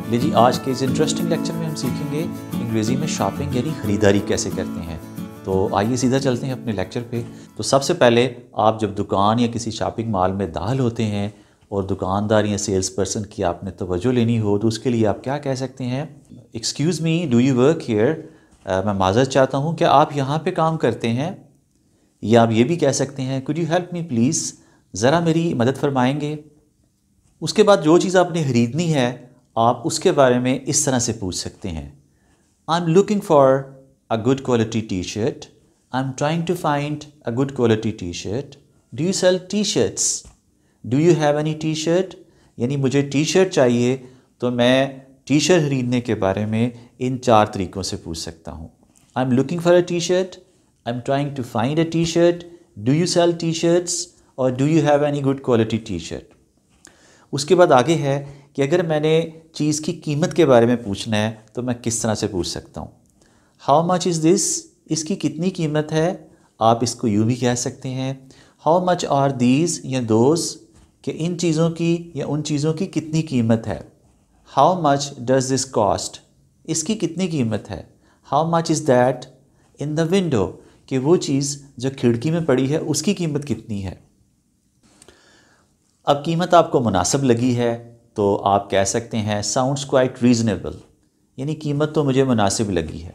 ले जी, आज के इस इंटरेस्टिंग लेक्चर में हम सीखेंगे अंग्रेज़ी में शॉपिंग यानी ख़रीदारी कैसे करते हैं। तो आइए सीधा चलते हैं अपने लेक्चर पे। तो सबसे पहले आप जब दुकान या किसी शॉपिंग मॉल में दाखिल होते हैं और दुकानदार या सेल्स पर्सन की आपने तवज्जो लेनी हो तो उसके लिए आप क्या कह सकते हैं? Excuse me, do you work here? मैं माज़रत चाहता हूँ, क्या आप यहाँ पे काम करते हैं? या आप ये भी कह सकते हैं could you help me please, ज़रा मेरी मदद फरमाएंगे। उसके बाद जो चीज़ आपने ख़रीदनी है आप उसके बारे में इस तरह से पूछ सकते हैं। I am looking for a good quality T shirt, I am trying to find a good quality T shirt, do you sell T shirts, do you have any T shirt. यानी मुझे टी शर्ट चाहिए तो मैं T shirt ख़रीदने के बारे में इन 4 तरीक़ों से पूछ सकता हूँ। I am looking for a T shirt, I am trying to find a T shirt, do you sell T shirts और do you have any good quality T shirt. उसके बाद आगे है कि अगर मैंने चीज़ की कीमत के बारे में पूछना है तो मैं किस तरह से पूछ सकता हूँ। हाउ मच इज़ दिस, इसकी कितनी कीमत है। आप इसको यूँ भी कह सकते हैं हाउ मच आर दीज या दोज, कि इन चीज़ों की या उन चीज़ों की कितनी कीमत है। How much does this cost, इसकी कितनी कीमत है। How much is that in the window, कि वो चीज़ जो खिड़की में पड़ी है उसकी कीमत कितनी है। अब कीमत आपको मुनासिब लगी है तो आप कह सकते हैं साउंड्स क्वाइट रीज़नेबल, यानी कीमत तो मुझे मुनासिब लगी है।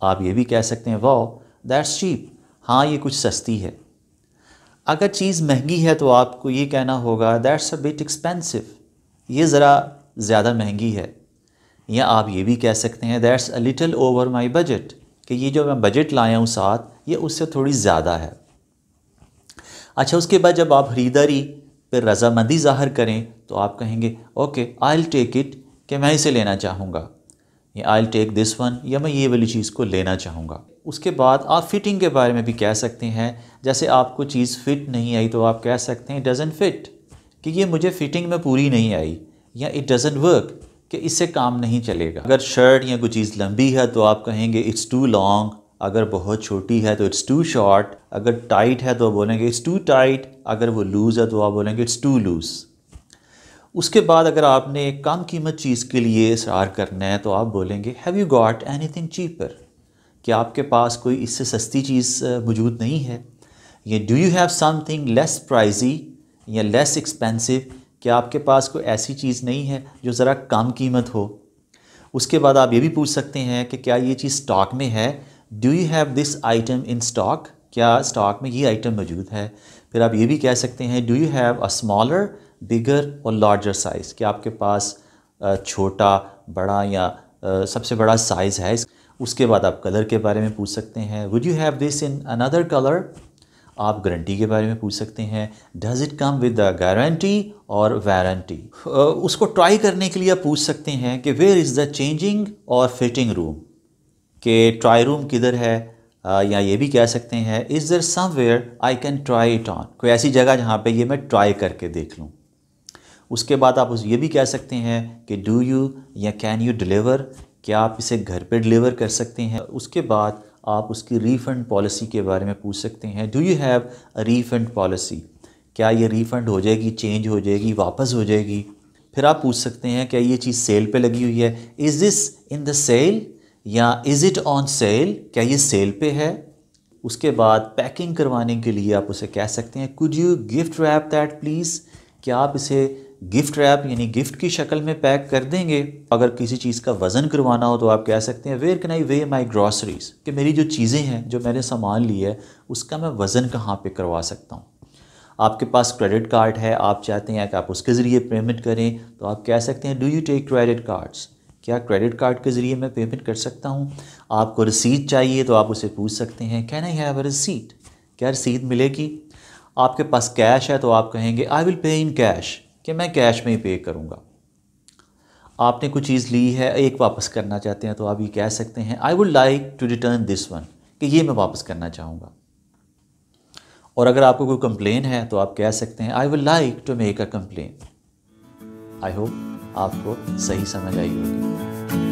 आप ये भी कह सकते हैं वाओ दैट्स चीप, हाँ ये कुछ सस्ती है। अगर चीज़ महंगी है तो आपको ये कहना होगा दैट्स अ बिट एक्सपेंसिव, ये ज़रा ज़्यादा महंगी है। या आप ये भी कह सकते हैं that's a little over my budget, कि ये जो मैं बजट लाया हूँ साथ ये उससे थोड़ी ज़्यादा है। अच्छा, उसके बाद जब आप ख़रीदारी पर रज़ामंदी ज़ाहिर करें तो आप कहेंगे okay I will take it, कि मैं इसे लेना चाहूँगा, या I will take this one, या मैं ये वाली चीज़ को लेना चाहूँगा। उसके बाद आप फ़िटिंग के बारे में भी कह सकते हैं। जैसे आपको चीज़ फ़िट नहीं आई तो आप कह सकते हैं डज़न्ट फ़िट, कि ये मुझे फ़िटिंग में पूरी नहीं आई, या इट डज़न्ट वर्क, कि इससे काम नहीं चलेगा। अगर शर्ट या कोई चीज़ लंबी है तो आप कहेंगे इट्स टू लॉन्ग, अगर बहुत छोटी है तो इट्स टू शॉर्ट, अगर टाइट है तो बोलेंगे इट्स टू टाइट, अगर वो लूज़ है तो आप बोलेंगे इट्स टू लूज़। उसके बाद अगर आपने कम कीमत चीज़ के लिए इसरार करना है तो आप बोलेंगे have you got anything cheaper, कि आपके पास कोई इससे सस्ती चीज़ मौजूद नहीं है। या do you have something less pricey या लेस एक्सपेंसिव, कि आपके पास कोई ऐसी चीज़ नहीं है जो ज़रा कम कीमत हो। उसके बाद आप ये भी पूछ सकते हैं कि क्या ये चीज़ स्टॉक में है, do you have this item in stock, क्या स्टॉक में ये आइटम मौजूद है। फिर आप ये भी कह सकते हैं do you have a smaller bigger और लार्जर साइज़, कि आपके पास छोटा बड़ा या सबसे बड़ा साइज़ है। उसके बाद आप कलर के बारे में पूछ सकते हैं would you have this in another colour. आप गारंटी के बारे में पूछ सकते हैं does it come with the guarantee और वारंटी। उसको ट्राई करने के लिए आप पूछ सकते हैं कि वेयर इज़ द चेंजिंग और फिटिंग रूम, कि ट्राई रूम किधर है। या ये भी कह सकते हैं is there somewhere I can try it on, कोई ऐसी जगह जहाँ पे ये मैं ट्राई करके देख लूँ। उसके बाद आप ये भी कह सकते हैं कि डू यू या कैन यू डिलीवर, क्या आप इसे घर पे डिलीवर कर सकते हैं। उसके बाद आप उसकी रीफ़ंड पॉलिसी के बारे में पूछ सकते हैं do you have a refund policy, क्या ये रीफ़ंड हो जाएगी, चेंज हो जाएगी, वापस हो जाएगी। फिर आप पूछ सकते हैं क्या ये चीज़ सेल पे लगी हुई है, is this in the sale या इज़ इट ऑन सेल, क्या ये सेल पे है। उसके बाद पैकिंग करवाने के लिए आप उसे कह सकते हैं could you gift wrap that please, क्या आप इसे गिफ्ट रैप यानी गिफ्ट की शक्ल में पैक कर देंगे। अगर किसी चीज़ का वज़न करवाना हो तो आप कह सकते हैं where can I weigh my groceries, कि मेरी जो चीज़ें हैं जो मैंने सामान लिया है उसका मैं वज़न कहाँ पे करवा सकता हूँ। आपके पास क्रेडिट कार्ड है, आप चाहते हैं कि आप उसके ज़रिए पेमेंट करें तो आप कह सकते हैं do you take credit cards, क्या क्रेडिट कार्ड के ज़रिए मैं पेमेंट कर सकता हूँ। आपको रसीद चाहिए तो आप उसे पूछ सकते हैं कैन आई हैव अ रसीद, क्या रसीद मिलेगी। आपके पास कैश है तो आप कहेंगे I will pay in cash, कि मैं कैश में ही पे करूँगा। आपने कुछ चीज़ ली है एक वापस करना चाहते हैं तो आप ये कह सकते हैं I would like to return this one, कि ये मैं वापस करना चाहूँगा। और अगर आपको कोई कंप्लेन है तो आप कह सकते हैं I would like to make a complain. I hope आपको सही समझ आई होगी।